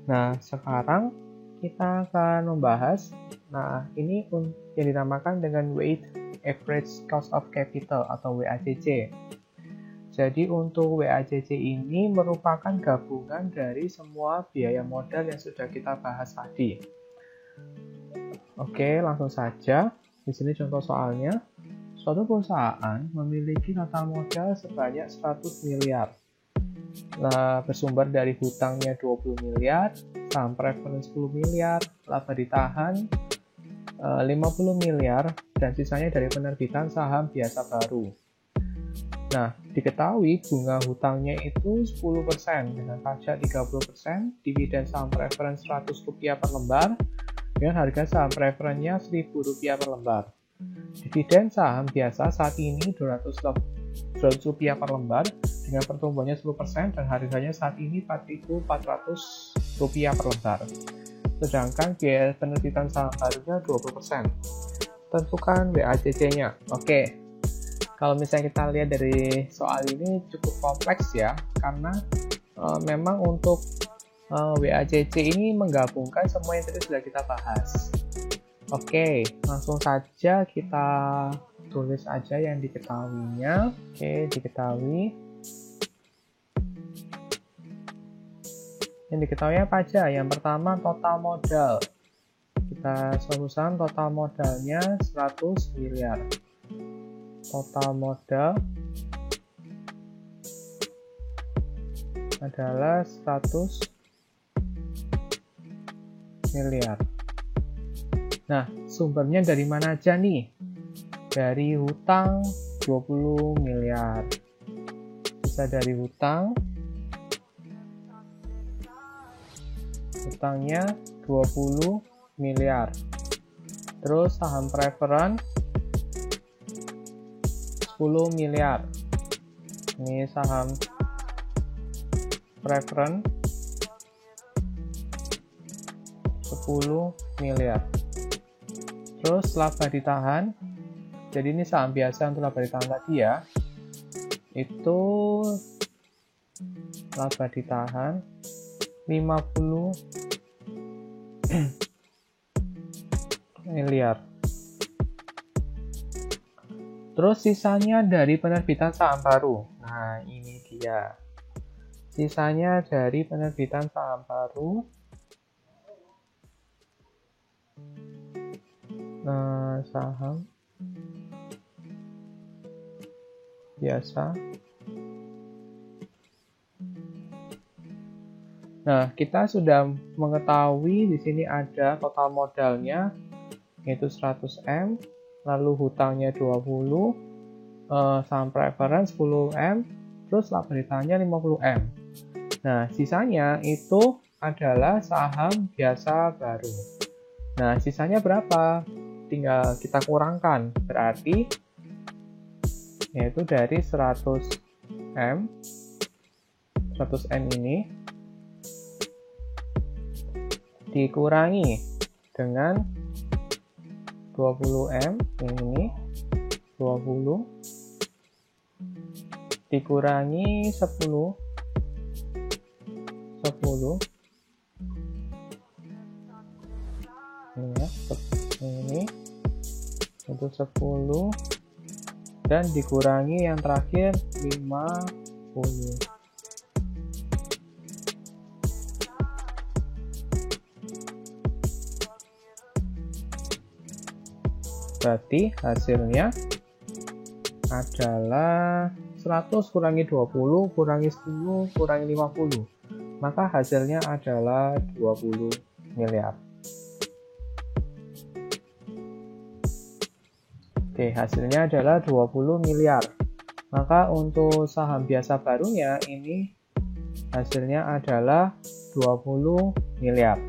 Nah, sekarang kita akan membahas, ini yang dinamakan dengan Weighted Average Cost of Capital atau WACC. Jadi untuk WACC ini merupakan gabungan dari semua biaya modal yang sudah kita bahas tadi. Oke, langsung saja. Di sini contoh soalnya. Suatu perusahaan memiliki total modal sebanyak 100 miliar. Bersumber dari hutangnya 20 miliar, saham preference 10 miliar, laba ditahan 50 miliar, dan sisanya dari penerbitan saham biasa baru. Nah, diketahui bunga hutangnya itu 10% dengan pajak 30%, dividen saham preference Rp100 per lembar, dengan harga saham preferennya Rp1.000 per lembar. Dividen saham biasa saat ini Rp200 per lembar dengan pertumbuhannya 10% dan harganya saat ini Rp4.400 per lembar. Sedangkan biaya penerbitan saham barunya 20%. Tentukan WACC-nya. Oke. Kalau misalnya kita lihat dari soal ini cukup kompleks ya, karena memang untuk WACC ini menggabungkan semua yang tadi sudah kita bahas. Oke, langsung saja kita tulis aja yang diketahuinya. Oke, diketahui. Yang diketahui apa aja? Yang pertama total modal. Kita rumuskan total modalnya 100 miliar. Total modal adalah 100 miliar. Nah, sumbernya dari mana aja nih? Dari hutang 20 miliar. Bisa dari hutang. Hutangnya 20 miliar. Terus saham preference 10 miliar. Ini saham preference 10 miliar. Terus laba ditahan, jadi ini saham biasa untuk laba ditahan tadi ya, itu laba ditahan 50 miliar. Terus sisanya dari penerbitan saham baru. Nah, ini dia. Sisanya dari penerbitan saham baru. Saham biasa. Nah, kita sudah mengetahui di sini ada total modalnya yaitu 100M, lalu hutangnya 20, saham preference 10M, terus laba ditahannya 50M. Nah, sisanya itu adalah saham biasa baru. Nah, sisanya berapa? Tinggal kita kurangkan, berarti yaitu dari 100M ini dikurangi dengan 20M ini 20 dikurangi 10 ini ya, ini untuk 10 dan dikurangi yang terakhir 50. Berarti hasilnya adalah 100 kurangi 20 kurangi 10 kurangi 50. Maka hasilnya adalah 20 miliar. Oke, hasilnya adalah 20 miliar. Maka untuk saham biasa barunya ini hasilnya adalah 20 miliar.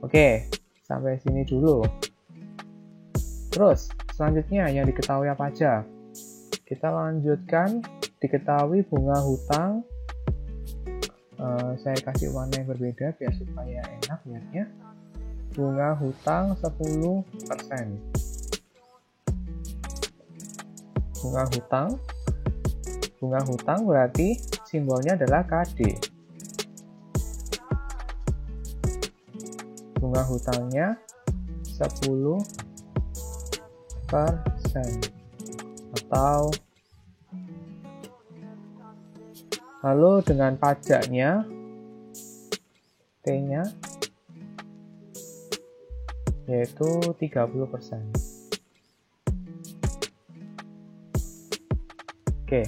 Oke, sampai sini dulu. Terus, selanjutnya yang diketahui apa aja? Kita lanjutkan, diketahui bunga hutang. Saya kasih warna yang berbeda biar supaya enak lihatnya. Bunga hutang 10%. Bunga hutang berarti simbolnya adalah KD. bunga hutangnya 10% atau lalu dengan pajaknya T-nya yaitu 30%. Oke.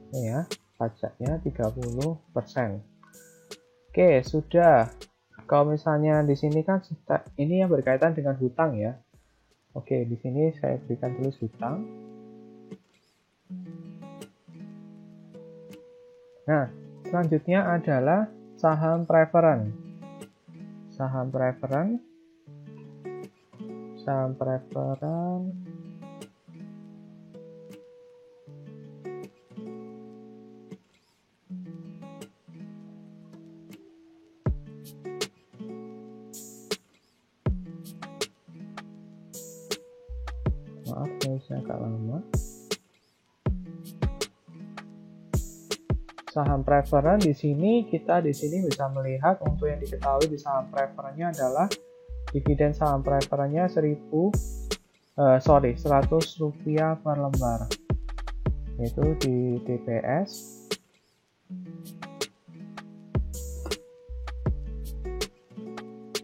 Ini ya, pajaknya 30%. Oke, sudah. Kalau misalnya di sini kan ini yang berkaitan dengan hutang ya. Oke, di sini saya berikan tulis hutang. Nah, selanjutnya adalah saham preferen. Saham preferen. Maaf, nulisnya agak lama. Saham preferen di sini kita bisa melihat untuk yang diketahui di saham preferennya adalah dividen saham preferennya 100 rupiah per lembar, yaitu di DPS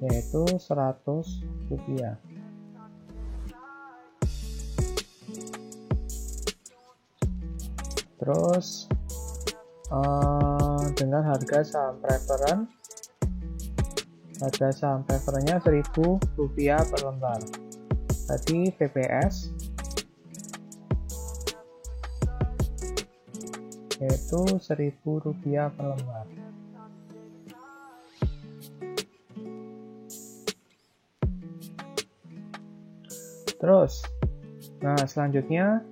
yaitu 100 rupiah. Terus dengan harga saham preferen, harga saham preferennya 1.000 rupiah per lembar. Tadi PPS yaitu 1.000 rupiah per lembar. Terus, nah selanjutnya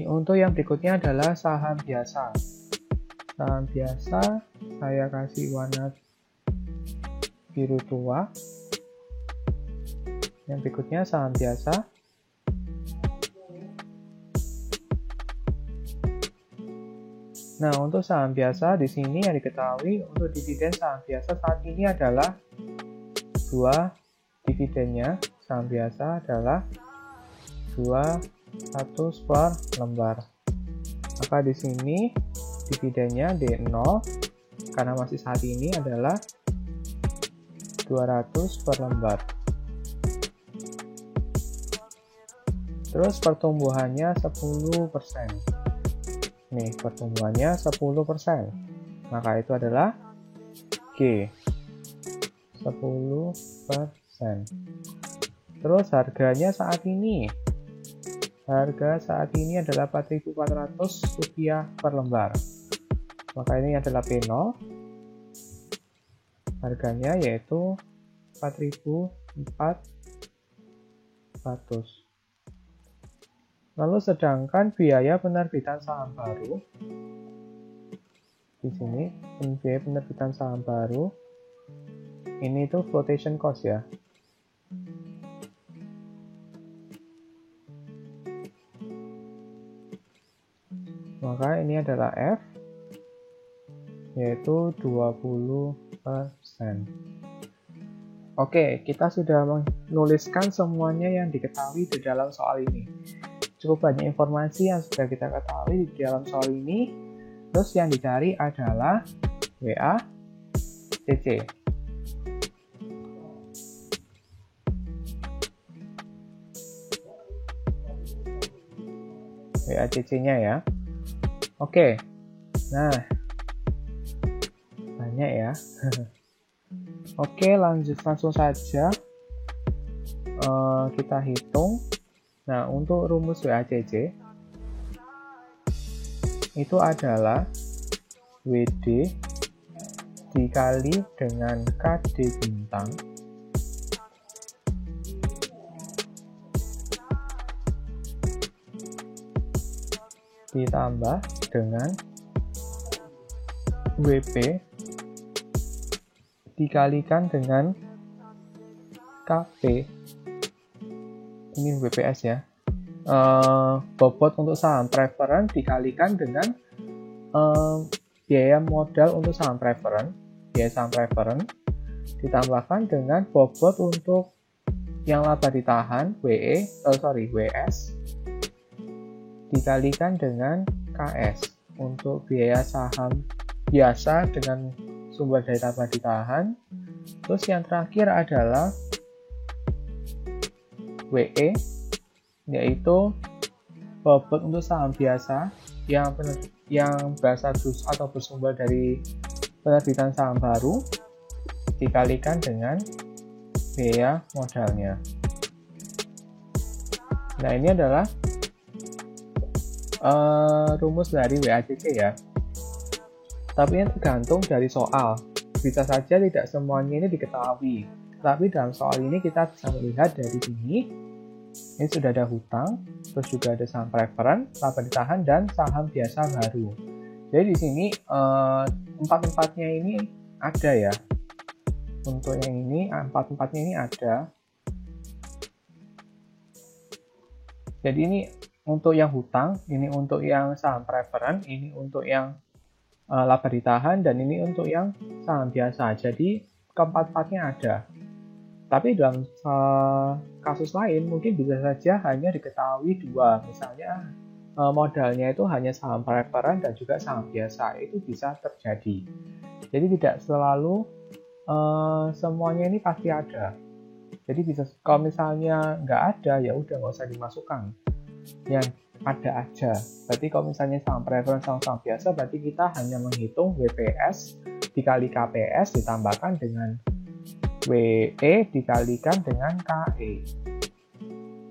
untuk yang berikutnya adalah saham biasa. Saham biasa saya kasih warna biru tua. Yang berikutnya saham biasa. Nah, untuk saham biasa di sini yang diketahui untuk dividen saham biasa saat ini adalah dua dividennya. Saham biasa adalah 200 per lembar. Maka di sini dividennya D0 karena masih saat ini adalah 200 per lembar. Terus pertumbuhannya 10%. Nih, pertumbuhannya 10%. Maka itu adalah G. 10%. Terus harganya saat ini. Harga saat ini adalah Rp4.400 per lembar. Maka ini adalah P0. Harganya yaitu 4.400. Lalu sedangkan biaya penerbitan saham baru di sini, biaya penerbitan saham baru ini itu flotation cost ya. Maka ini adalah F, yaitu 20%. Oke, kita sudah menuliskan semuanya yang diketahui di dalam soal ini. Cukup banyak informasi yang sudah kita ketahui di dalam soal ini. Terus yang dicari adalah WA CC. WA CC-nya ya. Oke, nah banyak ya. Oke, langsung saja kita hitung. Nah, untuk rumus WACC itu adalah WD dikali dengan KD bintang ditambah dengan WP dikalikan dengan KP, ini WPS ya, bobot untuk saham preferen dikalikan dengan biaya modal untuk saham preferen, biaya saham preferen ditambahkan dengan bobot untuk yang laba ditahan WS dikalikan dengan KS untuk biaya saham biasa dengan sumber daya laba ditahan. Terus yang terakhir adalah WE, yaitu bobot untuk saham biasa yang berasal atau bersumber dari penerbitan saham baru dikalikan dengan biaya modalnya. Nah, ini adalah rumus dari WACC ya. Tapi ini tergantung dari soal. Bisa saja tidak semuanya ini diketahui. Tapi dalam soal ini kita bisa melihat dari sini, ini sudah ada hutang, terus juga ada saham preferen, laba ditahan, dan saham biasa baru. Jadi di sini empat-empatnya ini ada ya. Untuk yang ini, empat-empatnya ini ada. Jadi ini untuk yang hutang, ini untuk yang saham preferen, ini untuk yang laba ditahan, dan ini untuk yang saham biasa. Jadi keempat-empatnya ada. Tapi dalam kasus lain mungkin bisa saja hanya diketahui dua. Misalnya modalnya itu hanya saham preferen dan juga saham biasa. Itu bisa terjadi. Jadi tidak selalu semuanya ini pasti ada. Jadi bisa, kalau misalnya nggak ada, ya udah nggak usah dimasukkan. Yang ada aja. Berarti kalau misalnya saham preferen sama saham biasa, berarti kita hanya menghitung WPS dikali KPS ditambahkan dengan WE dikalikan dengan KE.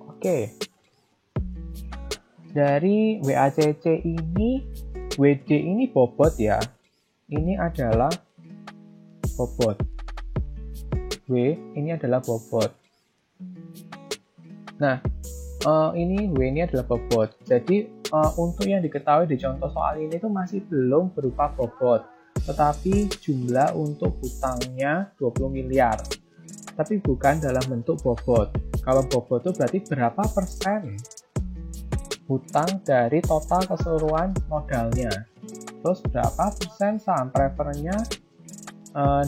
Oke. Dari WACC ini, WD ini bobot ya. Ini adalah bobot. W ini adalah bobot. Nah, ini W ini adalah bobot. Jadi untuk yang diketahui di contoh soal ini itu masih belum berupa bobot, tetapi jumlah untuk hutangnya 20 miliar. Tapi bukan dalam bentuk bobot. Kalau bobot itu berarti berapa persen hutang dari total keseluruhan modalnya. Terus berapa persen saham preferennya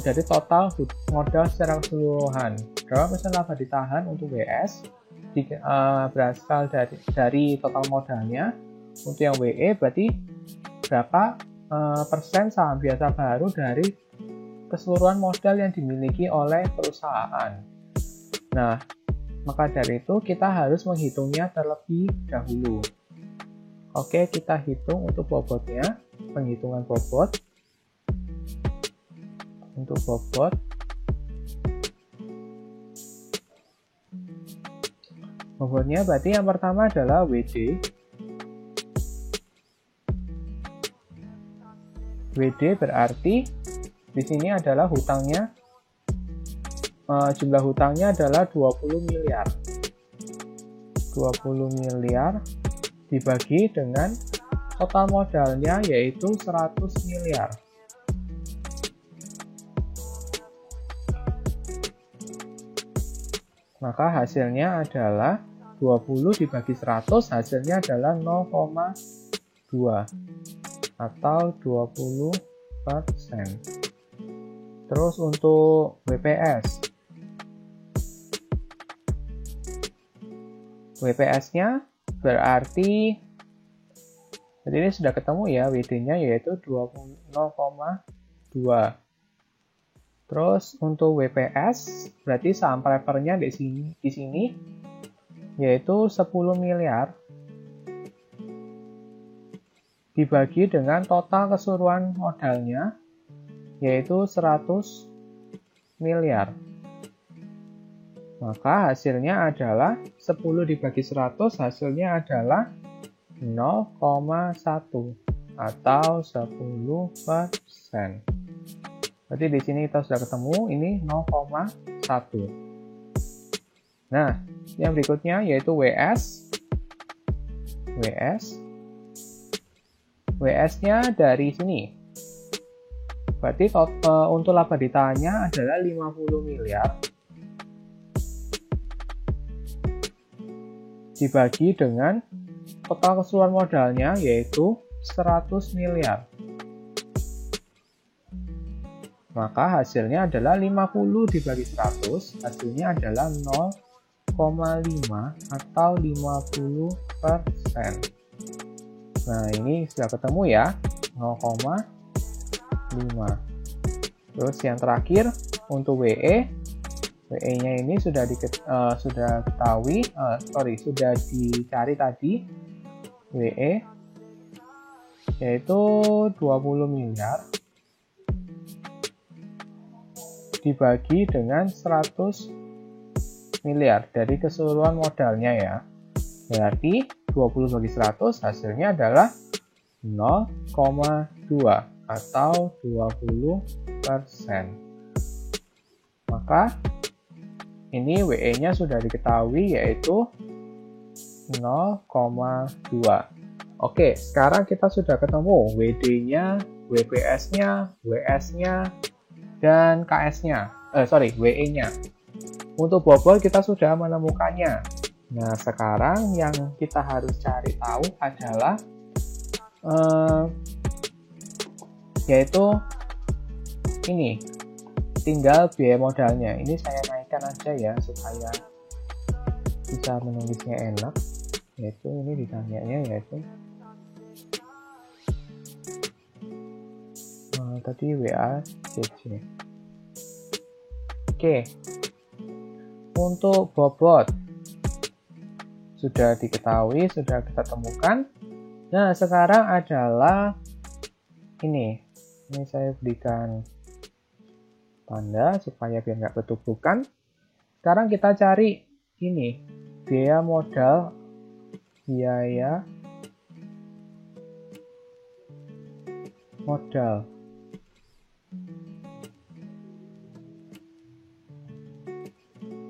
dari total modal secara keseluruhan. Berapa persen laba ditahan untuk WS berasal dari total modalnya. Untuk yang WE berarti berapa persen saham biasa baru dari keseluruhan modal yang dimiliki oleh perusahaan. Nah, maka dari itu kita harus menghitungnya terlebih dahulu. Oke, kita hitung untuk bobotnya, penghitungan bobot. Untuk bobot, bobotnya berarti yang pertama adalah WD. WD berarti di sini adalah hutangnya, jumlah hutangnya adalah 20 miliar. 20 miliar dibagi dengan total modalnya yaitu 100 miliar. Maka hasilnya adalah 20 dibagi 100, hasilnya adalah 0,2 atau 20%. Terus untuk WPS. WPS-nya berarti, jadi ini sudah ketemu ya, WD-nya yaitu 0,2. Terus untuk WPS berarti saham preferennya di sini yaitu 10 miliar dibagi dengan total keseluruhan modalnya yaitu 100 miliar. Maka hasilnya adalah 10 dibagi 100, hasilnya adalah 0,1 atau 10%. Berarti di sini kita sudah ketemu ini 0,1. Nah, yang berikutnya yaitu WS. WS-nya dari sini. Berarti untuk laba ditahannya adalah 50 miliar dibagi dengan total keseluruhan modalnya yaitu 100 miliar. Maka hasilnya adalah 50 dibagi 100, hasilnya adalah 0,5 atau 50%. Nah, ini sudah ketemu ya, 0,5. Terus yang terakhir untuk WE, WE-nya ini sudah sudah dicari tadi. WE yaitu 20 miliar dibagi dengan 100 miliar dari keseluruhan modalnya ya. Berarti 20 bagi 100 hasilnya adalah 0,2 atau 20%. Maka ini WE-nya sudah diketahui yaitu 0,2. Oke, sekarang kita sudah ketemu WD-nya, WPS-nya, WS-nya, dan KS-nya. WE-nya. Untuk bobot kita sudah menemukannya. Nah, sekarang yang kita harus cari tahu adalah yaitu ini, tinggal biaya modalnya. Ini saya naikkan aja ya supaya bisa menulisnya enak. Yaitu ini ditanyanya yaitu tadi WACC. Oke, untuk bobot sudah diketahui, sudah kita temukan. Nah, sekarang adalah ini saya berikan tanda supaya biar nggak ketutupan. Sekarang kita cari ini biaya modal, biaya modal.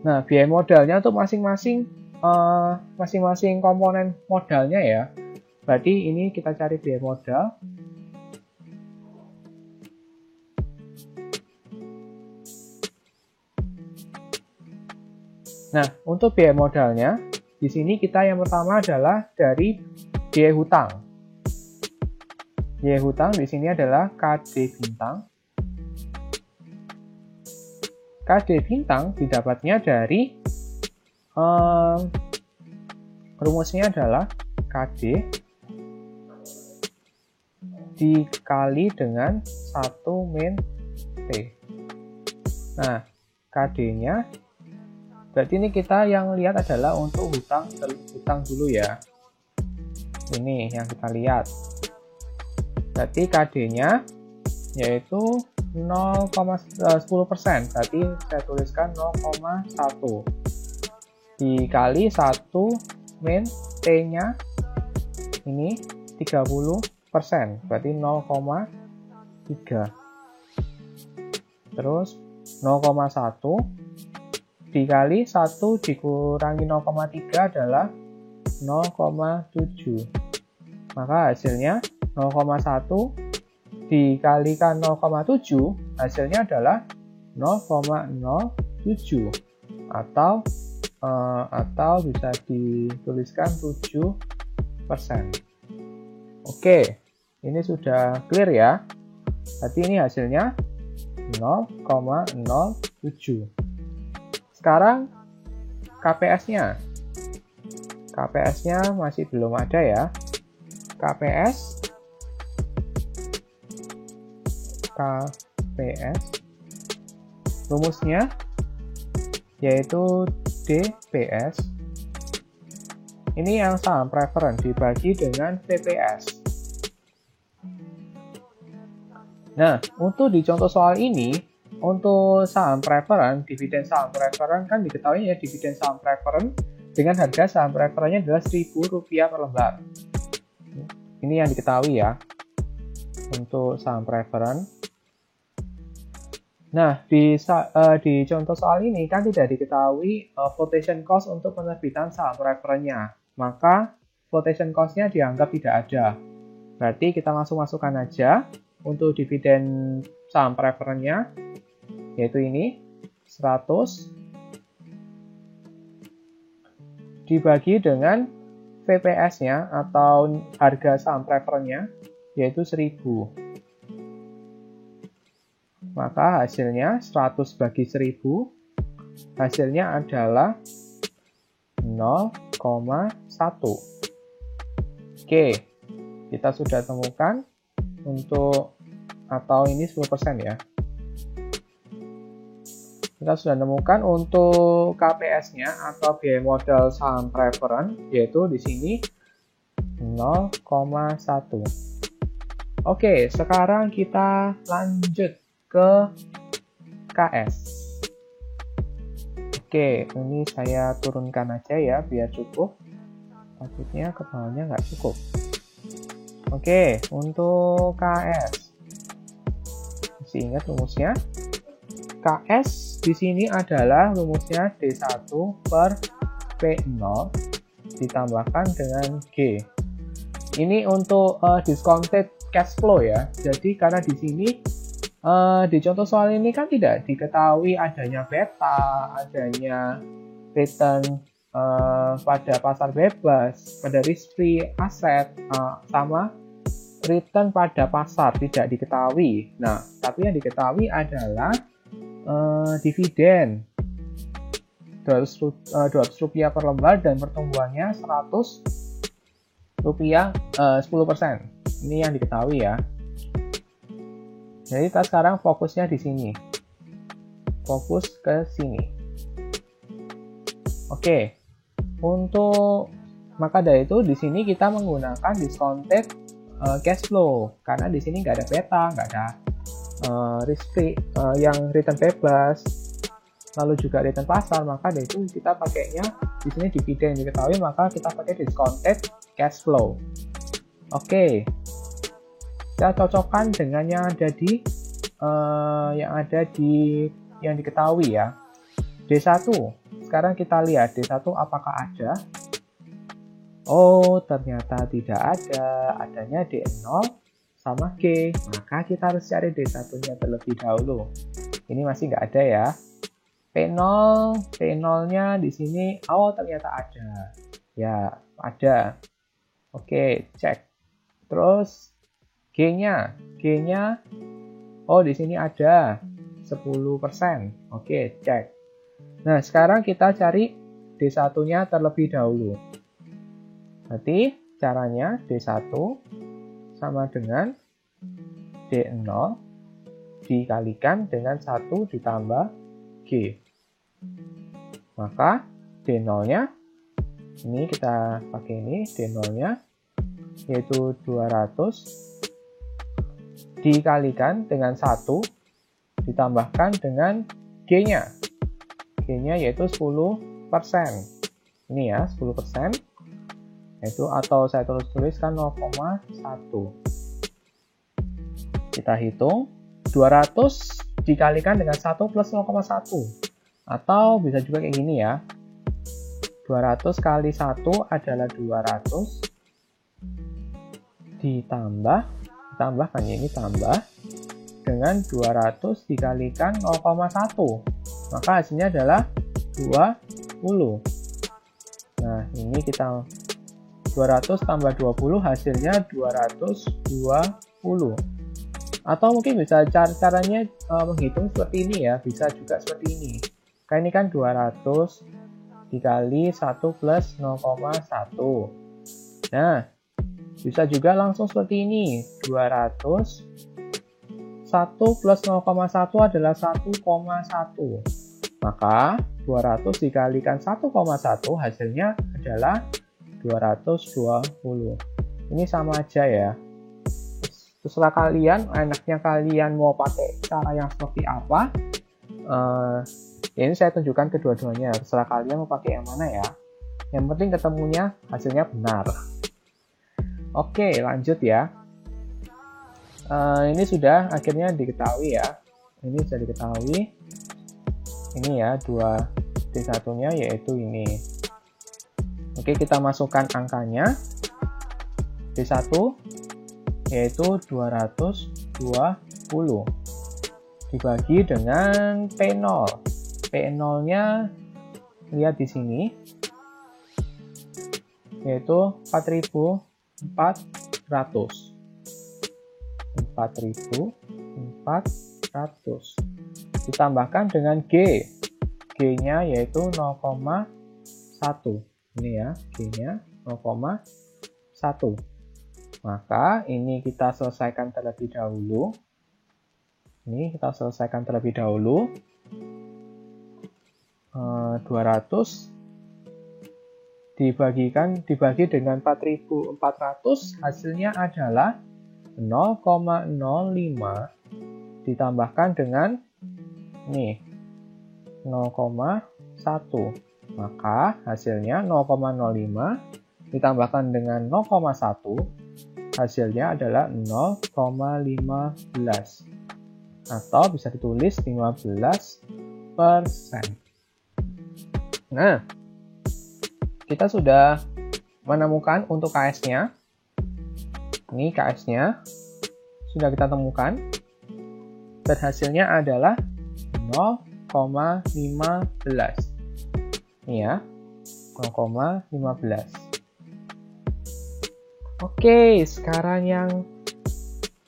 Nah, biaya modalnya untuk masing-masing komponen modalnya ya. Berarti ini kita cari biaya modal. Nah, untuk biaya modalnya, di sini kita yang pertama adalah dari biaya hutang. Biaya hutang di sini adalah KD bintang. KD bintang didapatnya dari rumusnya adalah KD dikali dengan 1 min T. Nah, KD-nya berarti ini kita yang lihat adalah untuk hutang dulu ya. Ini yang kita lihat. Berarti KD-nya yaitu 0,10%. Berarti saya tuliskan 0,1 dikali 1 min T-nya ini 30%. Berarti 0,3. Terus 0,1 dikali 1 dikurangi 0,3 adalah 0,7. Maka hasilnya 0,1 dikalikan 0,7 hasilnya adalah 0,07 atau bisa dituliskan 7%. Oke, ini sudah clear ya. Berarti ini hasilnya 0,07. Sekarang KPS-nya. KPS-nya masih belum ada ya. KPS rumusnya yaitu DPS. Ini yang saham preferen dibagi dengan VPS. Nah, untuk di contoh soal ini, untuk saham preferen, dividen saham preferen kan diketahui ya, dividen saham preferen dengan harga saham preferennya adalah Rp1.000 per lembar. Ini yang diketahui ya untuk saham preferen. Nah, di contoh soal ini kan tidak diketahui flotation cost untuk penerbitan saham preferennya. Maka flotation cost-nya dianggap tidak ada. Berarti kita langsung masukkan aja untuk dividen saham preferennya, yaitu ini 100 dibagi dengan VPS-nya atau harga saham preferennya, yaitu 1000. Maka hasilnya 100 bagi 1000, hasilnya adalah 0,1. Oke, kita sudah temukan untuk, atau ini 10% ya. Kita sudah menemukan untuk KPS-nya atau biaya modal saham preference, yaitu di sini 0,1. Oke, sekarang kita lanjut ke KS. Oke, ini saya turunkan aja ya biar cukup. Takutnya ke bawahnya nggak cukup. Oke, untuk KS. Masih ingat rumusnya? KS di sini adalah rumusnya D1 per P0 ditambahkan dengan G. Ini untuk discounted cash flow ya. Jadi karena di sini di contoh soal ini kan tidak diketahui adanya beta, adanya return pada pasar bebas, pada risk free aset, sama return pada pasar tidak diketahui. Nah, tapi yang diketahui adalah dividen 200 rupiah per lembar dan pertumbuhannya 100 rupiah 10%. Ini yang diketahui ya. Jadi kita sekarang fokusnya di sini. Fokus ke sini. Oke. Untuk maka dari itu di sini kita menggunakan discounted cash flow karena di sini nggak ada beta, nggak ada risk free yang return bebas, lalu juga return pasar, maka dari itu kita pakainya di sini dividen diketahui, maka kita pakai discounted cash flow. Oke, kita cocokkan dengan yang ada di yang diketahui ya. D1. Sekarang kita lihat D1 apakah ada. Oh, ternyata tidak ada. Adanya D0 sama G, maka kita harus cari D1-nya terlebih dahulu. Ini masih nggak ada ya. P0-nya di sini, oh ternyata ada. Ya, ada. Oke, cek. Terus G-nya, oh di sini ada 10%. Oke, cek. Nah, sekarang kita cari D1-nya terlebih dahulu. Berarti caranya D1 sama dengan D0 dikalikan dengan 1 ditambah G. Maka D0-nya, ini kita pakai ini, D0-nya, yaitu 200 dikalikan dengan 1 ditambahkan dengan G-nya. G-nya yaitu 10%. Ini ya, 10%. Yaitu atau saya tuliskan 0,1. Kita hitung 200 dikalikan dengan 1 plus 0,1, atau bisa juga kayak gini ya, 200 kali 1 adalah 200 ditambahkan ya, ini tambah dengan 200 dikalikan 0,1, maka hasilnya adalah 20. Nah, ini kita 200 tambah 20 hasilnya 220. Atau mungkin bisa caranya menghitung seperti ini ya, bisa juga seperti ini. Karena ini kan 200 dikali 1 plus 0,1. Nah, bisa juga langsung seperti ini. 200 1 plus 0,1 adalah 1,1. Maka 200 dikalikan 1,1 hasilnya adalah 220. Ini sama aja ya. Terserah kalian, enaknya kalian mau pakai cara yang seperti apa. Ini saya tunjukkan kedua-duanya. Terserah kalian mau pakai yang mana ya. Yang penting ketemunya hasilnya benar. Oke, lanjut ya. Ini sudah akhirnya diketahui ya. Ini sudah diketahui. Ini ya, 2D1-nya yaitu ini. Oke, kita masukkan angkanya. D1 yaitu 220 dibagi dengan P0. P0-nya lihat di sini yaitu 4.400. 4.400 100. Ditambahkan dengan G. G-nya yaitu 0,1. Ini ya, G-nya 0,1. Maka ini kita selesaikan terlebih dahulu. Ini kita selesaikan terlebih dahulu. 200 dibagi dengan 4.400, hasilnya adalah 0,05 ditambahkan dengan nih 0,1. Maka hasilnya 0,05 ditambahkan dengan 0,1, hasilnya adalah 0,15. Atau bisa ditulis 15%. Nah, kita sudah menemukan untuk KS-nya. Ini KS-nya sudah kita temukan. Dan hasilnya adalah 0,15. Ini ya, 0,15. Oke, sekarang yang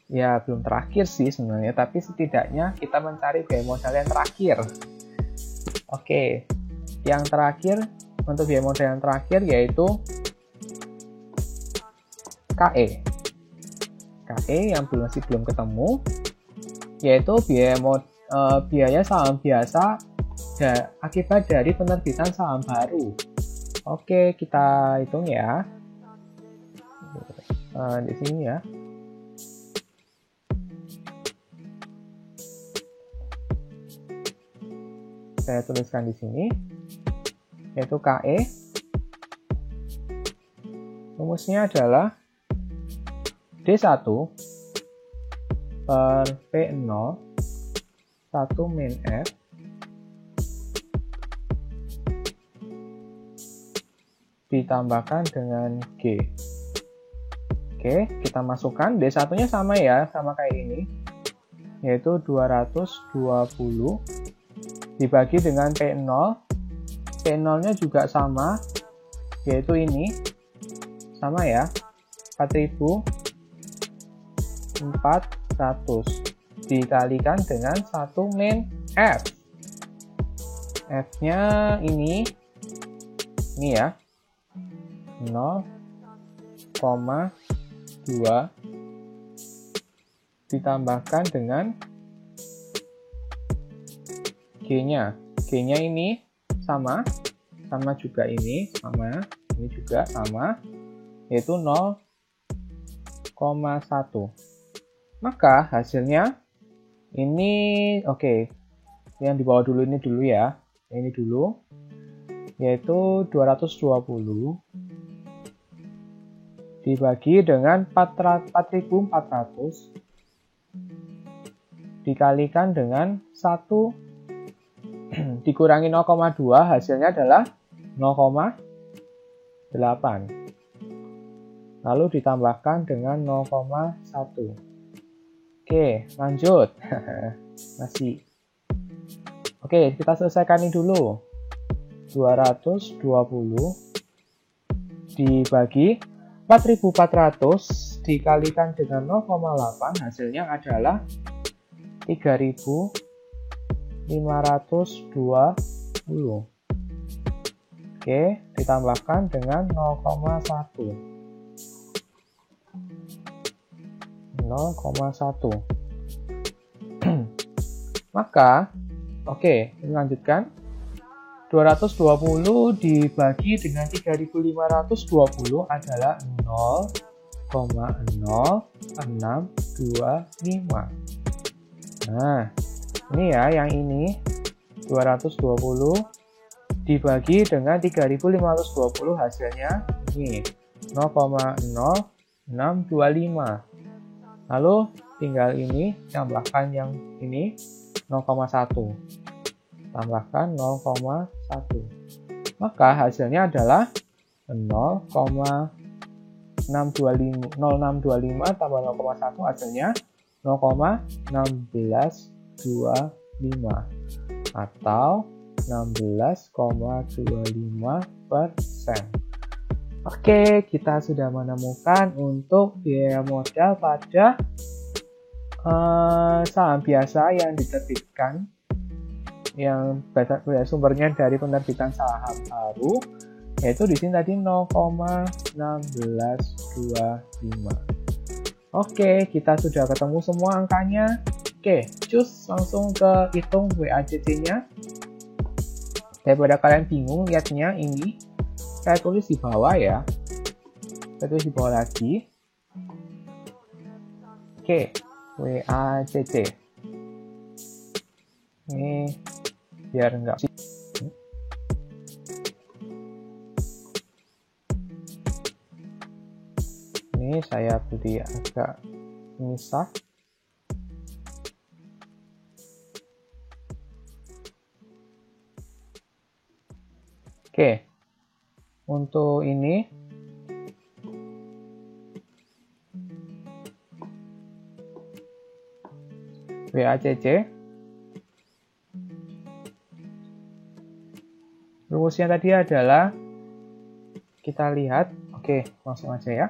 ya belum terakhir sih sebenarnya, tapi setidaknya kita mencari biaya modal yang terakhir. Oke, yang terakhir, untuk biaya modal yang terakhir yaitu KE. KE yang masih belum ketemu, yaitu biaya saham biasa akibat dari penerbitan saham baru. Oke, kita hitung ya. Di sini ya. Saya tuliskan di sini, yaitu KE. Rumusnya adalah D1 per P0 1 min F ditambahkan dengan G. Oke, kita masukkan. D1-nya sama ya, sama kayak ini, yaitu 220 dibagi dengan P0. P0-nya juga sama, yaitu ini, sama ya, 4.400 dikalikan dengan 1 min F. F-nya ini ya, 0,2 ditambahkan dengan G-nya. G-nya ini sama juga ini juga sama, yaitu 0,1. Maka hasilnya ini, oke, yang di bawah dulu ini dulu ya, ini dulu, yaitu 220 dibagi dengan 4.400 dikalikan dengan 1 dikurangi 0,2, hasilnya adalah 0,8. Lalu ditambahkan dengan 0,1. Oke, lanjut. Masih. Oke, kita selesaikan ini dulu. 220 dibagi 4.400 dikalikan dengan 0,8, hasilnya adalah 3.520. Oke, ditambahkan dengan 0,1. 0,1. Maka, oke, ini lanjutkan. 220 dibagi dengan 3.520 adalah 0,0625. Nah, ini ya, yang ini 220 dibagi dengan 3.520, hasilnya ini 0,0625. Lalu tinggal ini tambahkan yang ini 0,1. Tambahkan 0,1. Maka hasilnya adalah 0,0625 tambah 0,1, hasilnya 0,1625 atau 16,25%. Oke, kita sudah menemukan untuk biaya modal pada saham biasa yang diterbitkan, yang sumbernya dari penerbitan saham baru, yaitu di sini tadi 0,1625. Oke, kita sudah ketemu semua angkanya. Oke, cus langsung ke hitung WACC-nya. Daripada kalian bingung lihatnya, ini saya tulis di bawah ya. Saya tulis di bawah lagi. Oke, WACC. Ini biar enggak. Ini saya beri agak misah. Oke, untuk ini WACC, rumusnya tadi adalah, kita lihat, oke langsung aja ya,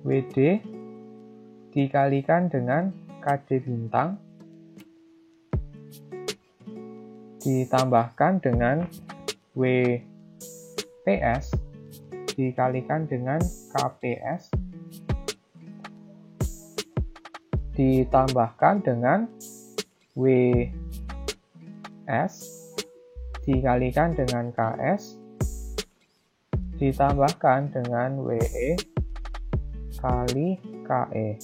WD dikalikan dengan KD bintang ditambahkan dengan WPS dikalikan dengan KPS ditambahkan dengan WS dikalikan dengan KS ditambahkan dengan WE kali KE.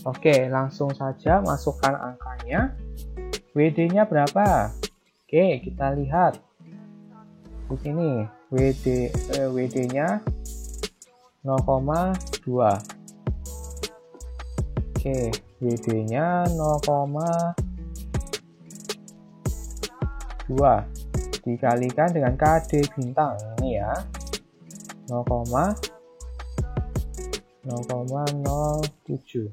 Oke, langsung saja masukkan angkanya. WD-nya berapa? Oke, kita lihat. Di sini WD-nya 0,2. Oke, WD-nya 0,2 dikalikan dengan KD bintang ini ya. 0,07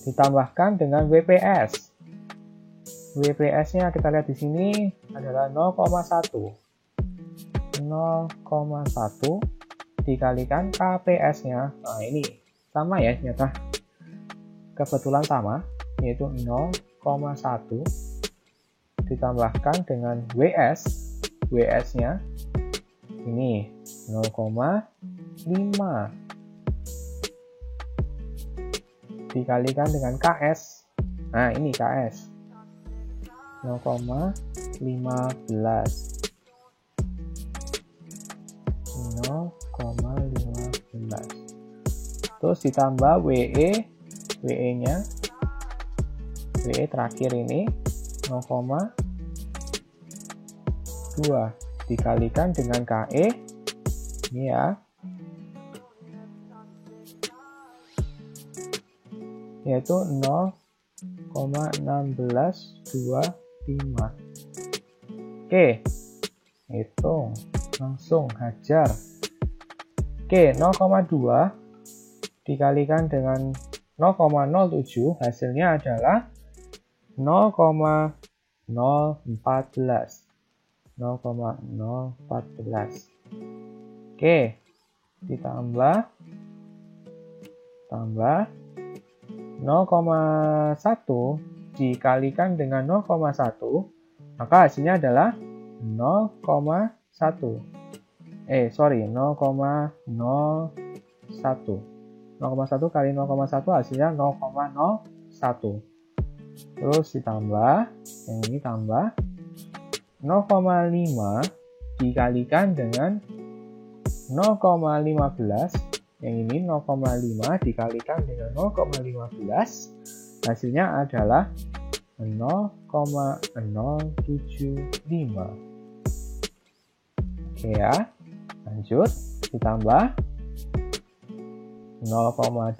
ditambahkan dengan WPS. WPS-nya kita lihat di sini adalah 0,1 dikalikan KPS-nya. Nah, ini sama ya ternyata. Kebetulan sama, yaitu 0,1 ditambahkan dengan WS. WS-nya ini 0,5 dikalikan dengan KS. Nah, ini KS 0,15 terus ditambah WE nya WE terakhir ini 0,2 dikalikan dengan KE ini ya, yaitu 0,1625. Oke, hitung langsung hajar. Oke, 0,2 dikalikan dengan 0,07 hasilnya adalah 0,014. Oke, ditambah 0,1 dikalikan dengan 0,1, maka hasilnya adalah 0,1. 0,1 kali 0,1 hasilnya 0,01. Terus ditambah, yang ini tambah 0,5 dikalikan dengan 0,15. Yang ini 0,5 dikalikan dengan 0,15. Hasilnya adalah 0,075. Oke ya, lanjut ditambah 0,2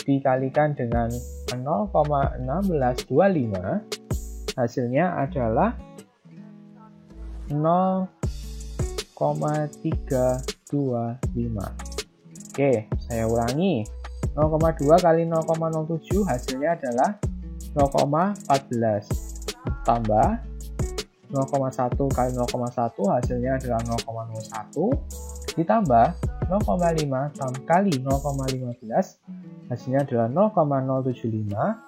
dikalikan dengan 0,1625, hasilnya adalah 0,325. Oke, saya ulangi. 0,2 kali 0,07 hasilnya adalah 0,14. Tambah 0,1 kali 0,1 hasilnya adalah 0,01. ditambah 0,5 kali 0,15, hasilnya adalah 0,075,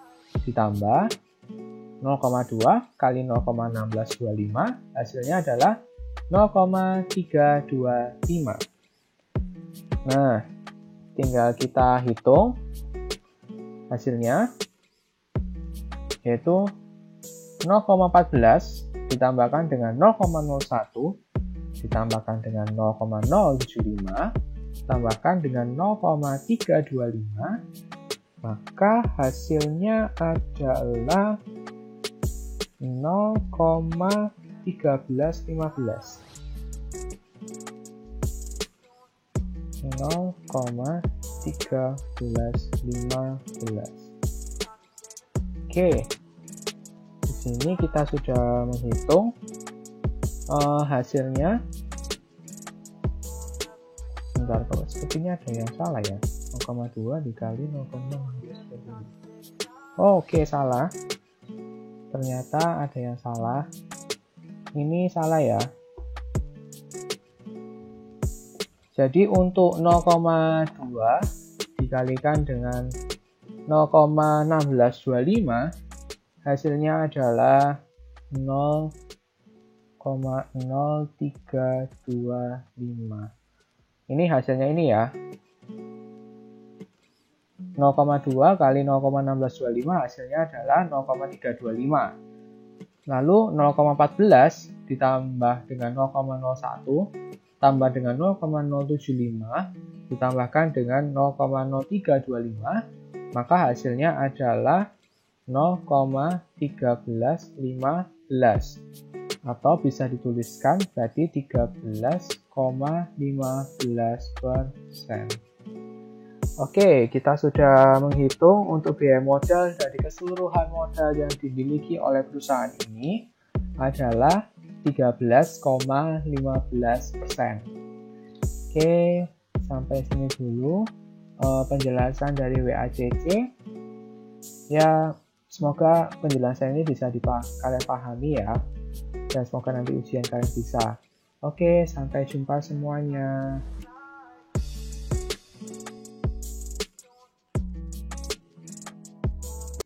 ditambah 0,2 kali 0,1625, hasilnya adalah 0,325. Nah, tinggal kita hitung hasilnya, yaitu 0,14 ditambahkan dengan 0,01 ditambahkan dengan 0,075 tambahkan dengan 0,325, maka hasilnya adalah 0,1315. 0,1315. Oke, di sini kita sudah menghitung hasilnya. Bentar, kalau sepertinya ada yang salah ya. 0,2 dikali 0,6. Oke, salah. Ternyata ada yang salah. Ini salah ya. Jadi untuk 0,2 dikalikan dengan 0,1625, hasilnya adalah 0,0325. Ini hasilnya ini ya. 0,2 kali 0,1625 hasilnya adalah 0,325. Lalu 0,14 ditambah dengan 0,01 tambah dengan 0,075 ditambahkan dengan 0,0325, maka hasilnya adalah 0,1315, atau bisa dituliskan berarti 13,15%. Oke, kita sudah menghitung untuk biaya modal dari keseluruhan modal yang dimiliki oleh perusahaan ini adalah 13,15%. Oke, sampai sini dulu penjelasan dari WACC. Ya, semoga penjelasan ini bisa kalian pahami ya, dan semoga nanti ujian kalian bisa. Oke, sampai jumpa semuanya.